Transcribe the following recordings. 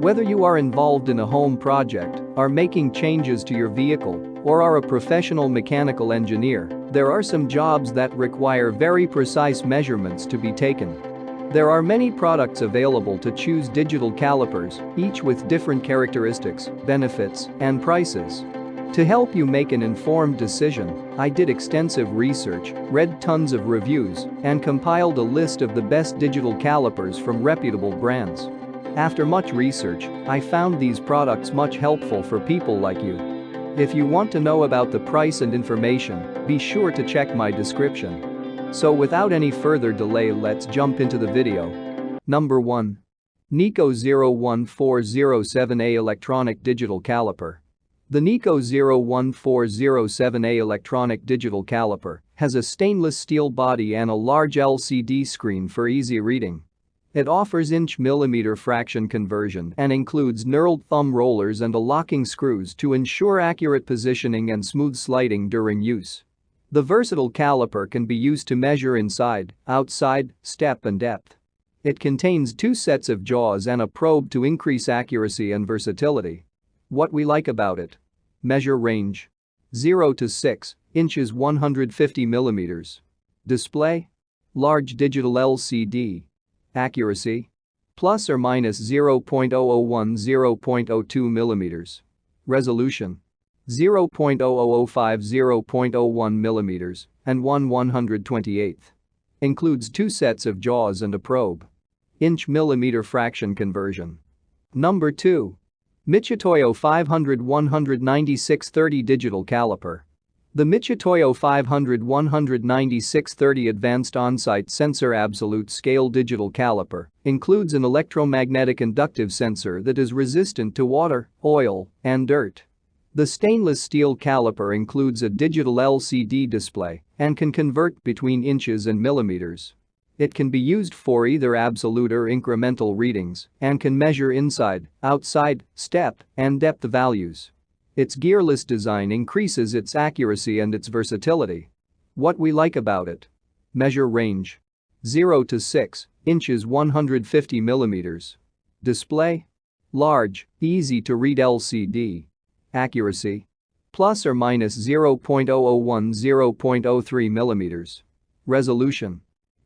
Whether you are involved in a home project, are making changes to your vehicle, or are a professional mechanical engineer, there are some jobs that require very precise measurements to be taken. There are many products available to choose digital calipers, each with different characteristics, benefits, and prices. To help you make an informed decision, I did extensive research, read tons of reviews, and compiled a list of the best digital calipers from reputable brands. After much research, I found these products much helpful for people like you. If you want to know about the price and information, be sure to check my description. So without any further delay, let's jump into the video. Number 1. Nico 01407A Electronic Digital Caliper. The Nico 01407A electronic digital caliper has a stainless steel body and a large LCD screen for easy reading. It offers inch-millimeter fraction conversion and includes knurled thumb rollers and a locking screws to ensure accurate positioning and smooth sliding during use. The versatile caliper can be used to measure inside, outside, step and depth. It contains 2 sets of jaws and a probe to increase accuracy and versatility. What we like about it. Measure range. 0 to 6 inches 150 millimeters. Display. Large digital LCD. Accuracy. Plus or minus 0.0010 0.02 millimeters. Resolution. 0.0005 0.01 millimeters and 1/128th. Includes 2 sets of jaws and a probe. Inch-millimeter fraction conversion. Number 2. Mitutoyo 500-19630 Digital Caliper. The Mitutoyo 500-19630 Advanced On-Site Sensor Absolute Scale Digital Caliper includes an electromagnetic inductive sensor that is resistant to water, oil, and dirt. The stainless steel caliper includes a digital LCD display and can convert between inches and millimeters. It can be used for either absolute or incremental readings and can measure inside, outside, step, and depth values. Its gearless design increases its accuracy and its versatility. What we like about it. Measure range. 0 to 6 inches 150 millimeters. Display. Large, easy to read LCD. Accuracy. Plus or minus 0.001 0.03 millimeters. Resolution.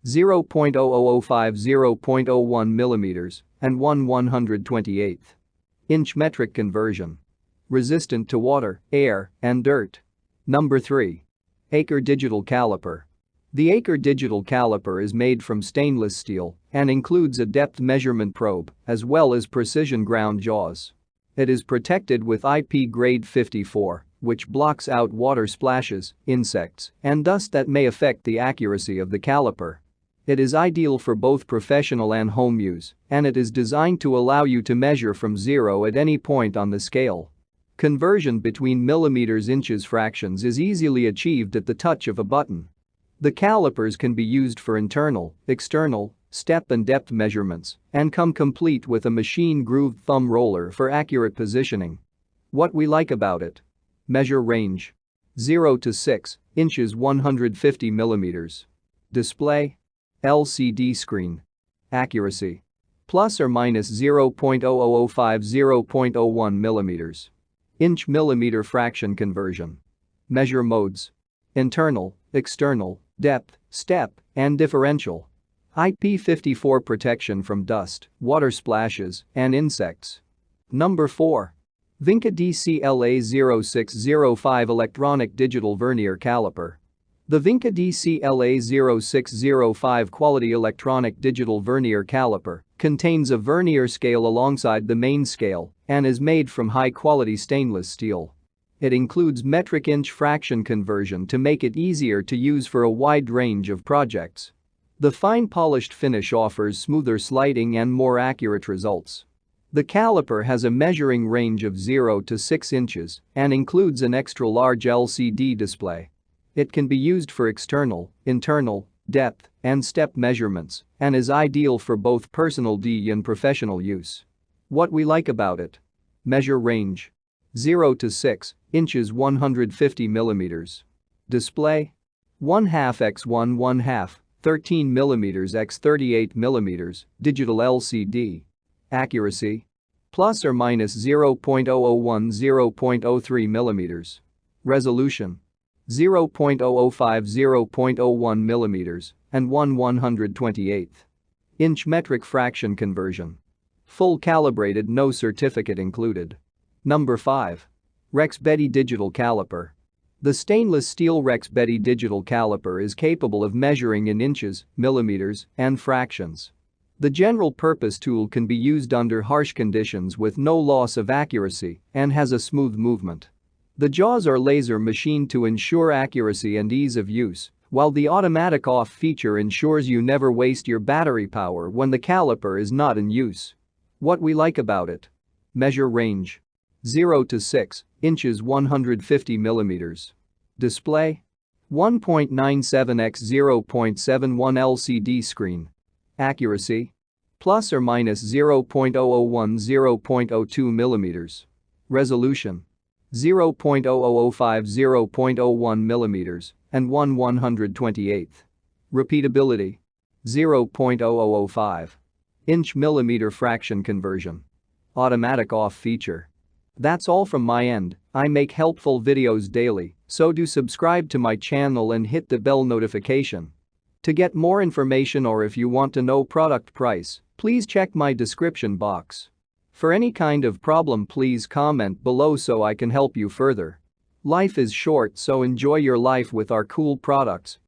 0.0005 0.01 millimeters and 1/128th. Inch metric conversion. Resistant to water, air, and dirt. Number 3. Acre Digital Caliper. The Acre Digital Caliper is made from stainless steel and includes a depth measurement probe as well as precision ground jaws. It is protected with IP grade 54, which blocks out water splashes, insects, and dust that may affect the accuracy of the caliper. It is ideal for both professional and home use, and it is designed to allow you to measure from 0 at any point on the scale. Conversion between millimeters inches fractions is easily achieved at the touch of a button. The calipers can be used for internal, external, step and depth measurements and come complete with a machine-grooved thumb roller for accurate positioning. What we like about it. Measure range. 0 to 6 inches 150 millimeters. Display. LCD screen. Accuracy. Plus or minus 0.0005 0.01 millimeters. Inch-millimeter fraction conversion. Measure modes. Internal, external, depth, step, and differential. IP54 protection from dust, water splashes, and insects. Number 4. Vinca DCLA0605 Electronic Digital Vernier Caliper. The Vinca DCLA0605 Quality Electronic Digital Vernier Caliper contains a vernier scale alongside the main scale and is made from high-quality stainless steel. It includes metric inch fraction conversion to make it easier to use for a wide range of projects. The fine polished finish offers smoother sliding and more accurate results. The caliper has a measuring range of 0 to 6 inches and includes an extra-large LCD display. It can be used for external, internal, depth, and step measurements and is ideal for both personal and professional use. What we like about it. Measure range. 0 to 6 inches 150 millimeters. Display. 1/2 x 1/1/2, 13 millimeters x 38 millimeters, digital LCD. Accuracy. plus or minus 0.0010.03 mm. Resolution 0.0050.01 mm and 1/128th inch metric fraction conversion. Full calibrated, no certificate included. Number 5. Rex Betty Digital Caliper. The stainless steel Rex Betty Digital Caliper is capable of measuring in inches, millimeters, and fractions. The general-purpose tool can be used under harsh conditions with no loss of accuracy and has a smooth movement. The jaws are laser machined to ensure accuracy and ease of use, while the automatic off feature ensures you never waste your battery power when the caliper is not in use. What we like about it: measure range 0 to 6 inches 150 millimeters. Display 1.97 x 0.71 LCD screen. Accuracy plus or minus 0.0010.02 millimeters. Resolution 0.0050.01 millimeters and 1/128th. Repeatability 0.0005 inch millimeter fraction conversion. Automatic off feature. That's all from my end. I make helpful videos daily, so do subscribe to my channel and hit the bell notification. To get more information or if you want to know product price, please check my description box. For any kind of problem, please comment below so I can help you further. Life is short, so enjoy your life with our cool products.